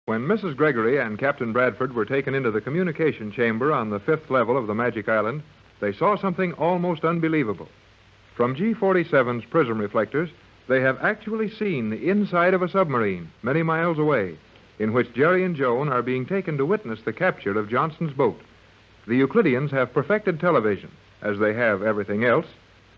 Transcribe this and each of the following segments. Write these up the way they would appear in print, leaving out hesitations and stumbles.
When Mrs. Gregory and Captain Bradford were taken into the communication chamber on the 5th level of the Magic Island, they saw something almost unbelievable. From G-47's prism reflectors, they have actually seen the inside of a submarine many miles away, in which Jerry and Joan are being taken to witness the capture of Johnson's boat. The Euclideans have perfected television, as they have everything else,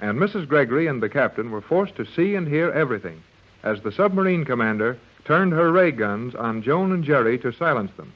and Mrs. Gregory and the captain were forced to see and hear everything, as the submarine commander turned her ray guns on Joan and Jerry to silence them.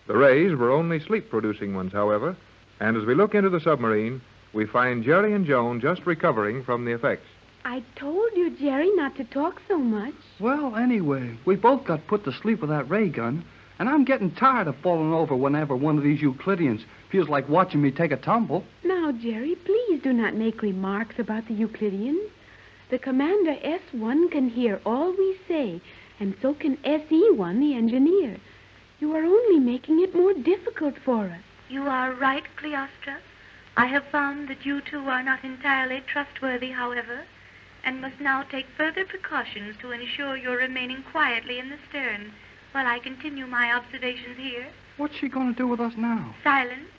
The rays were only sleep-producing ones, however, and as we look into the submarine, we find Jerry and Joan just recovering from the effects. I told you, Jerry, not to talk so much. Well, anyway, we both got put to sleep with that ray gun, and I'm getting tired of falling over whenever one of these Euclideans feels like watching me take a tumble. Now, Jerry, please do not make remarks about the Euclideans. The Commander S1 can hear all we say, and so can SE1, the engineer. You are only making it more difficult for us. You are right, Cleostra. I have found that you two are not entirely trustworthy, however, and must now take further precautions to ensure your remaining quietly in the stern while I continue my observations here. What's she going to do with us now? Silence.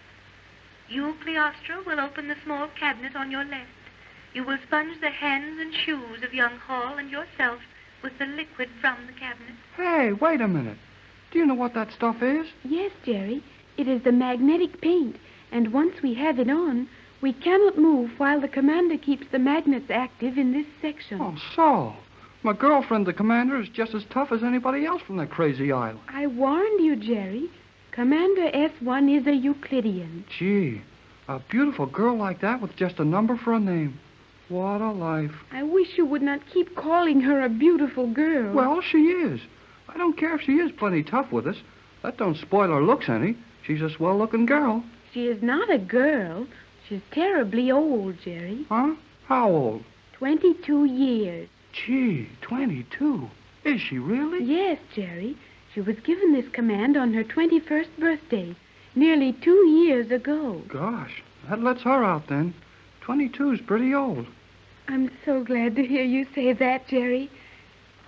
You, Cleostra, will open the small cabinet on your left. You will sponge the hands and shoes of young Hall and yourself with the liquid from the cabinet. Hey, wait a minute. Do you know what that stuff is? Yes, Jerry. It is the magnetic paint, and once we have it on, we cannot move while the commander keeps the magnets active in this section. Oh, so. My girlfriend, the commander, is just as tough as anybody else from that crazy island. I warned you, Jerry. Commander S1 is a Euclidean. Gee, a beautiful girl like that with just a number for a name. What a life. I wish you would not keep calling her a beautiful girl. Well, she is. I don't care if she is plenty tough with us. That don't spoil her looks any. She's a swell-looking girl. She is not a girl. She's terribly old, Jerry. Huh? How old? 22 years. Gee, 22. Is she really? Yes, Jerry. She was given this command on her 21st birthday, nearly 2 years ago. Gosh, that lets her out then. 22's pretty old. I'm so glad to hear you say that, Jerry.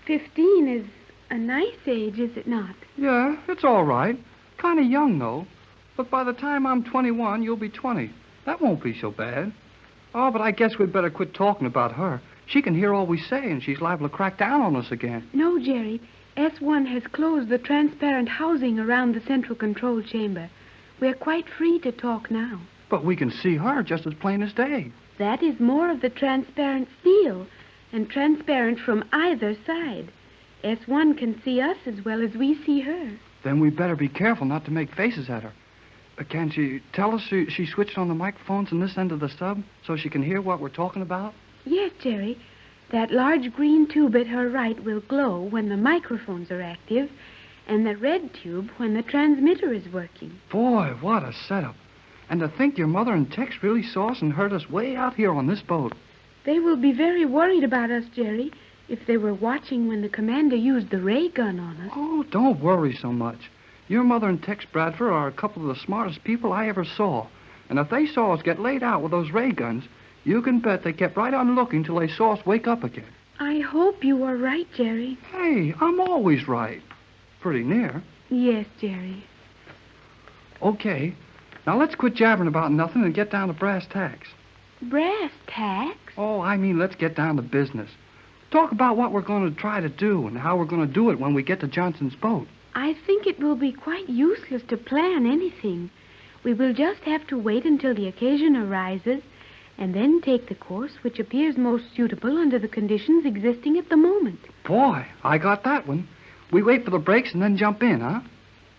15 is a nice age, is it not? Yeah, it's all right. Kind of young, though. But by the time I'm 21, you'll be 20. That won't be so bad. Oh, but I guess we'd better quit talking about her. She can hear all we say, and she's liable to crack down on us again. No, Jerry. S1 has closed the transparent housing around the central control chamber. We're quite free to talk now. But we can see her just as plain as day. That is more of the transparent feel, and transparent from either side. S1 can see us as well as we see her. Then we better be careful not to make faces at her. Can she tell us she switched on the microphones in this end of the sub so she can hear what we're talking about? Yes, Jerry. That large green tube at her right will glow when the microphones are active, and the red tube when the transmitter is working. Boy, what a setup. And to think your mother and Tex really saw us and heard us way out here on this boat. They will be very worried about us, Jerry, if they were watching when the commander used the ray gun on us. Oh, don't worry so much. Your mother and Tex Bradford are a couple of the smartest people I ever saw. And if they saw us get laid out with those ray guns, you can bet they kept right on looking till they saw us wake up again. I hope you are right, Jerry. Hey, I'm always right. Pretty near. Yes, Jerry. Okay. Now let's quit jabbering about nothing and get down to brass tacks. Brass tacks? Oh, I mean, let's get down to business. Talk about what we're going to try to do and how we're going to do it when we get to Johnson's boat. I think it will be quite useless to plan anything. We will just have to wait until the occasion arises and then take the course which appears most suitable under the conditions existing at the moment. Boy, I got that one. We wait for the breaks and then jump in, huh?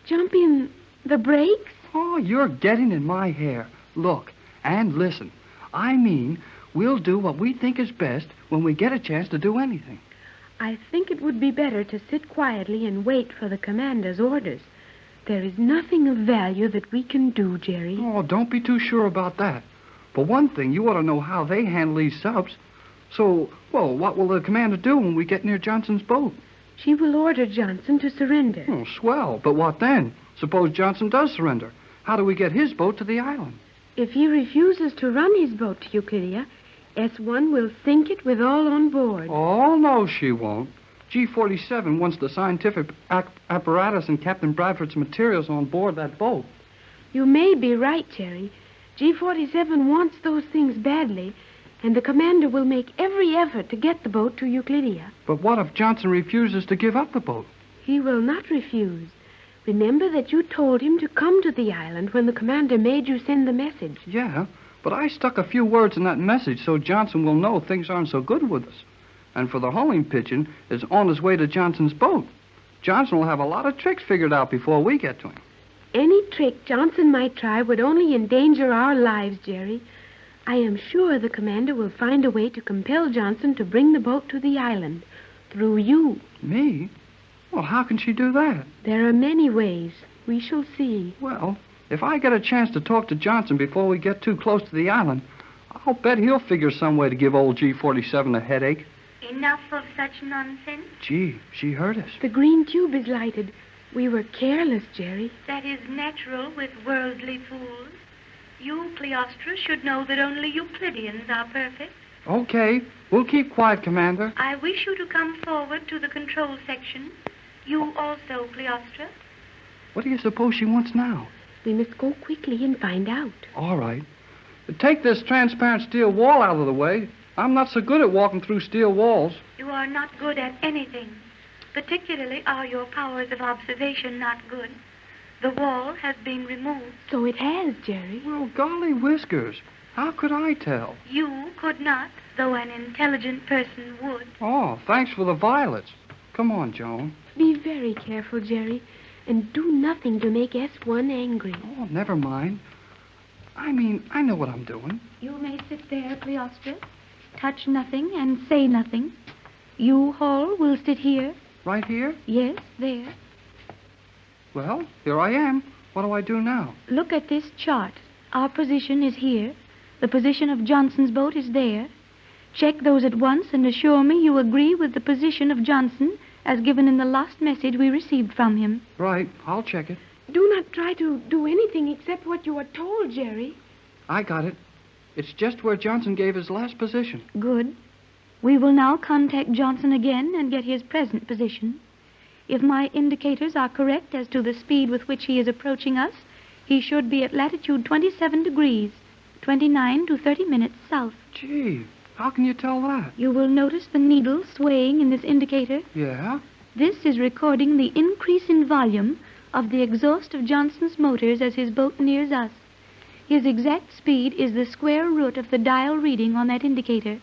Jump in the breaks? Oh, you're getting in my hair. Look, and listen. I mean, we'll do what we think is best when we get a chance to do anything. I think it would be better to sit quietly and wait for the commander's orders. There is nothing of value that we can do, Jerry. Oh, don't be too sure about that. For one thing, you ought to know how they handle these subs. So, well, what will the commander do when we get near Johnson's boat? She will order Johnson to surrender. Oh, swell. But what then? Suppose Johnson does surrender. How do we get his boat to the island? If he refuses to run his boat to Euclidia, S1 will sink it with all on board. Oh, no, she won't. G47 wants the scientific apparatus and Captain Bradford's materials on board that boat. You may be right, Jerry. G47 wants those things badly, and the commander will make every effort to get the boat to Euclidia. But what if Johnson refuses to give up the boat? He will not refuse. Remember that you told him to come to the island when the commander made you send the message. Yeah, but I stuck a few words in that message so Johnson will know things aren't so good with us. And for the homing pigeon is on his way to Johnson's boat. Johnson will have a lot of tricks figured out before we get to him. Any trick Johnson might try would only endanger our lives, Jerry. I am sure the commander will find a way to compel Johnson to bring the boat to the island. Through you. Me? Well, how can she do that? There are many ways. We shall see. Well, if I get a chance to talk to Johnson before we get too close to the island, I'll bet he'll figure some way to give old G47 a headache. Enough of such nonsense. Gee, she heard us. The green tube is lighted. We were careless, Jerry. That is natural with worldly fools. You, Cleostra, should know that only Euclideans are perfect. Okay, we'll keep quiet, Commander. I wish you to come forward to the control section. You also, Cleostra. What do you suppose she wants now? We must go quickly and find out. All right. Take this transparent steel wall out of the way. I'm not so good at walking through steel walls. You are not good at anything. Particularly are your powers of observation not good. The wall has been removed. So it has, Jerry. Well, golly whiskers. How could I tell? You could not, though an intelligent person would. Oh, thanks for the violets. Come on, Joan. Be very careful, Jerry, and do nothing to make S1 angry. Oh, never mind. I know what I'm doing. You may sit there, Cleostra. Touch nothing and say nothing. You, Hall, will sit here. Right here? Yes, there. Well, here I am. What do I do now? Look at this chart. Our position is here. The position of Johnson's boat is there. Check those at once and assure me you agree with the position of Johnson as given in the last message we received from him. Right. I'll check it. Do not try to do anything except what you are told, Jerry. I got it. It's just where Johnson gave his last position. Good. We will now contact Johnson again and get his present position. If my indicators are correct as to the speed with which he is approaching us, he should be at latitude 27 degrees, 29 to 30 minutes south. Gee, how can you tell that? You will notice the needle swaying in this indicator. Yeah? This is recording the increase in volume of the exhaust of Johnson's motors as his boat nears us. His exact speed is the square root of the dial reading on that indicator,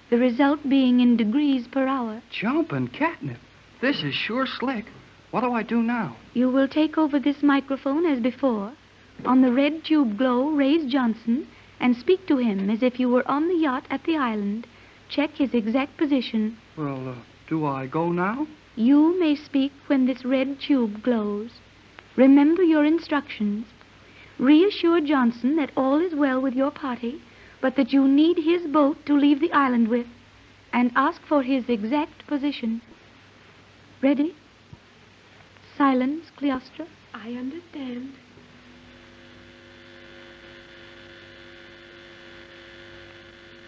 the result being in degrees per hour. Jumping catnip. This is sure slick. What do I do now? You will take over this microphone as before. On the red tube glow, raise Johnson and speak to him as if you were on the yacht at the island. Check his exact position. Well, do I go now? You may speak when this red tube glows. Remember your instructions. Reassure Johnson that all is well with your party, but that you need his boat to leave the island with, and ask for his exact position. Ready? Silence, Cleostra. I understand.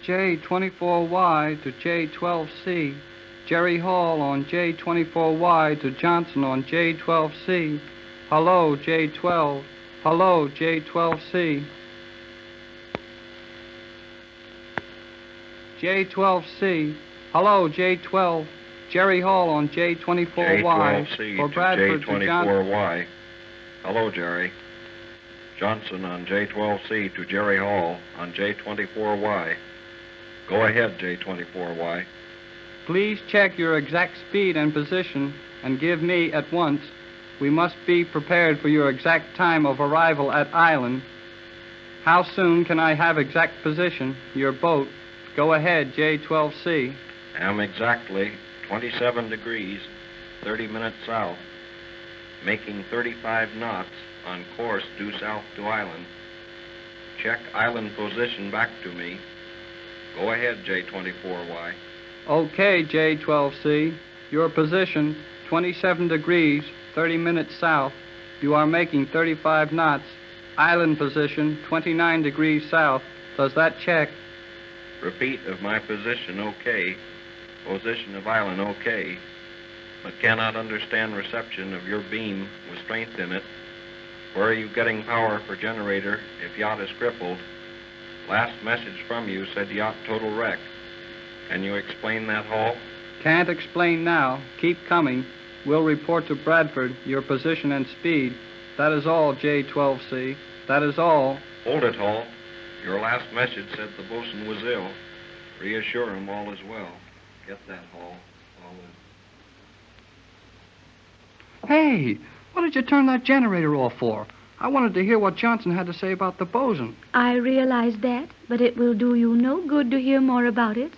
J24Y to J12C. Jerry Hall on J24Y to Johnson on J12C. Hello, J12. Hello, J12C. J12C. Hello, J12. Jerry Hall on J24Y. J12C for to Bradford to J24Y. Hello, Jerry. Johnson on J12C to Jerry Hall on J24Y. Go ahead, J24Y. Please check your exact speed and position and give me at once. We must be prepared for your exact time of arrival at island. How soon can I have exact position? Your boat. Go ahead, J12C. Am exactly 27 degrees, 30 minutes south, making 35 knots on course due south to island. Check island position back to me. Go ahead, J24Y. Okay, J12C. Your position, 27 degrees, 30 minutes south. You are making 35 knots. Island position, 29 degrees south. Does that check? Repeat of my position, okay. Position of island, okay. but cannot understand reception of your beam with strength in it. Where are you getting power for generator if yacht is crippled? Last message from you said yacht total wreck. Can you explain that, Hall? Can't explain now. Keep coming. We'll report to Bradford your position and speed. That is all, J-12C. That is all. Hold it, Hall. Your last message said the bosun was ill. Reassure him all is well. Get that, Hall. All is... Hey, what did you turn that generator off for? I wanted to hear what Johnson had to say about the bosun. I realize that, but it will do you no good to hear more about it,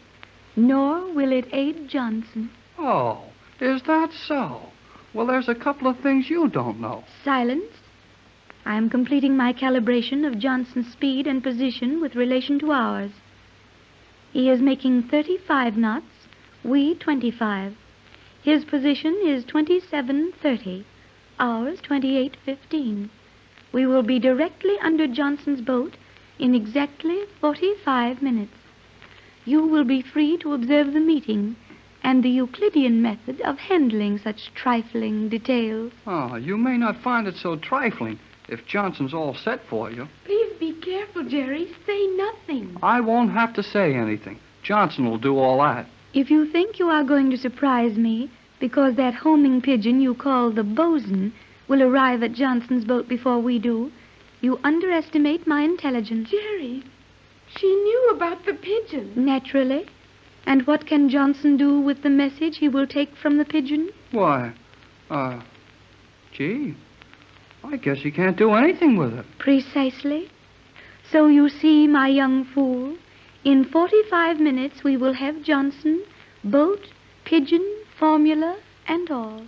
nor will it aid Johnson. Oh, is that so? Well, there's a couple of things you don't know. Silence. I am completing my calibration of Johnson's speed and position with relation to ours. He is making 35 knots, we 25. His position is 27:30, ours 28:15. We will be directly under Johnson's boat in exactly 45 minutes. You will be free to observe the meeting and the Euclidean method of handling such trifling details. Oh, you may not find it so trifling if Johnson's all set for you. Please be careful, Jerry. Say nothing. I won't have to say anything. Johnson will do all that. If you think you are going to surprise me because that homing pigeon you call the bosun will arrive at Johnson's boat before we do, you underestimate my intelligence. Jerry, she knew about the pigeon. Naturally. And what can Johnson do with the message he will take from the pigeon? Why, gee, I guess he can't do anything with it. Precisely. So you see, my young fool, in 45 minutes we will have Johnson, boat, pigeon, formula, and all.